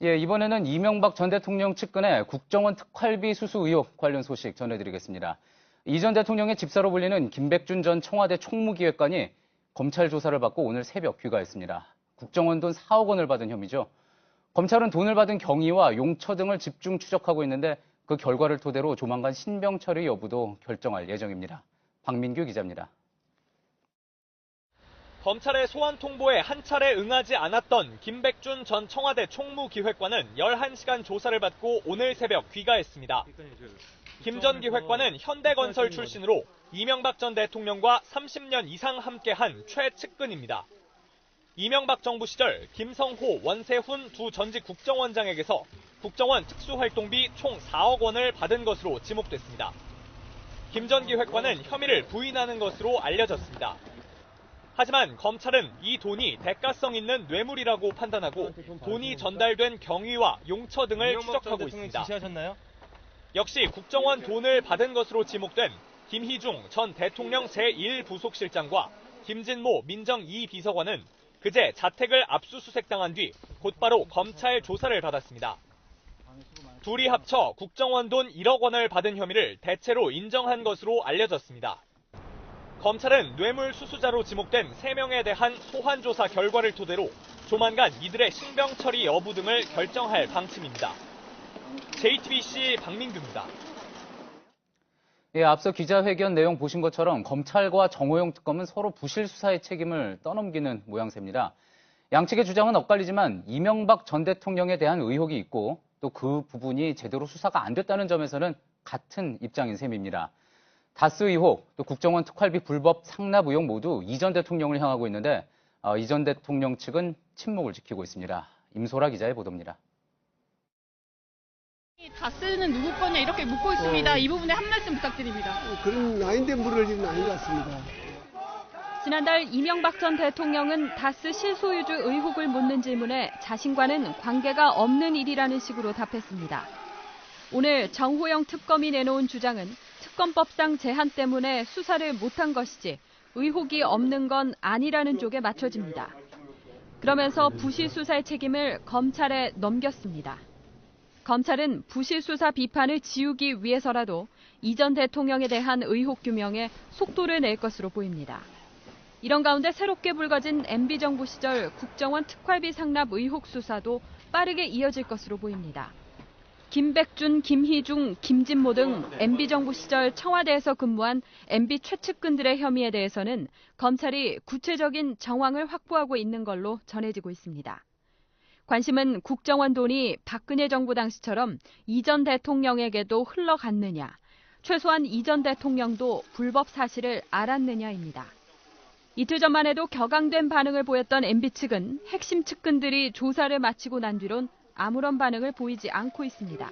예, 이번에는 이명박 전 대통령 측근의 국정원 특활비 수수 의혹 관련 소식 전해드리겠습니다. 이 전 대통령의 집사로 불리는 김백준 전 청와대 총무기획관이 검찰 조사를 받고 오늘 새벽 귀가했습니다. 국정원 돈 4억 원을 받은 혐의죠. 검찰은 돈을 받은 경위와 용처 등을 집중 추적하고 있는데 그 결과를 토대로 조만간 신병 처리 여부도 결정할 예정입니다. 박민규 기자입니다. 검찰의 소환 통보에 한 차례 응하지 않았던 김백준 전 청와대 총무기획관은 11시간 조사를 받고 오늘 새벽 귀가했습니다. 김 전 기획관은 현대건설 출신으로 이명박 전 대통령과 30년 이상 함께한 최측근입니다. 이명박 정부 시절 김성호, 원세훈 두 전직 국정원장에게서 국정원 특수활동비 총 4억 원을 받은 것으로 지목됐습니다. 김 전 기획관은 혐의를 부인하는 것으로 알려졌습니다. 하지만 검찰은 이 돈이 대가성 있는 뇌물이라고 판단하고 돈이 전달된 경위와 용처 등을 추적하고 있습니다. 역시 국정원 돈을 받은 것으로 지목된 김희중 전 대통령 제1부속실장과 김진모 민정 2비서관은 그제 자택을 압수수색당한 뒤 곧바로 검찰 조사를 받았습니다. 둘이 합쳐 국정원 돈 1억 원을 받은 혐의를 대체로 인정한 것으로 알려졌습니다. 검찰은 뇌물 수수자로 지목된 3명에 대한 소환 조사 결과를 토대로 조만간 이들의 신병 처리 여부 등을 결정할 방침입니다. JTBC 박민규입니다. 예, 앞서 기자회견 내용 보신 것처럼 검찰과 정호영 특검은 서로 부실 수사의 책임을 떠넘기는 모양새입니다. 양측의 주장은 엇갈리지만 이명박 전 대통령에 대한 의혹이 있고 또 그 부분이 제대로 수사가 안 됐다는 점에서는 같은 입장인 셈입니다. 다스 의혹, 또 국정원 특활비 불법 상납 의혹 모두 이 전 대통령을 향하고 있는데 이 전 대통령 측은 침묵을 지키고 있습니다. 임소라 기자의 보도입니다. 다스는 누구 거냐 이렇게 묻고 있습니다. 이 부분에 한 말씀 부탁드립니다. 그런 아닌데 물을 일은 아닌 것 같습니다. 지난달 이명박 전 대통령은 다스 실소유주 의혹을 묻는 질문에 자신과는 관계가 없는 일이라는 식으로 답했습니다. 오늘 정호영 특검이 내놓은 주장은 특검법상 제한 때문에 수사를 못한 것이지 의혹이 없는 건 아니라는 쪽에 맞춰집니다. 그러면서 부실 수사의 책임을 검찰에 넘겼습니다. 검찰은 부실 수사 비판을 지우기 위해서라도 이 전 대통령에 대한 의혹 규명에 속도를 낼 것으로 보입니다. 이런 가운데 새롭게 불거진 MB정부 시절 국정원 특활비 상납 의혹 수사도 빠르게 이어질 것으로 보입니다. 김백준, 김희중, 김진모 등 MB정부 시절 청와대에서 근무한 MB 최측근들의 혐의에 대해서는 검찰이 구체적인 정황을 확보하고 있는 걸로 전해지고 있습니다. 관심은 국정원 돈이 박근혜 정부 당시처럼 이 전 대통령에게도 흘러갔느냐, 최소한 이 전 대통령도 불법 사실을 알았느냐입니다. 이틀 전만 해도 격앙된 반응을 보였던 MB 측은 핵심 측근들이 조사를 마치고 난 뒤론 아무런 반응을 보이지 않고 있습니다.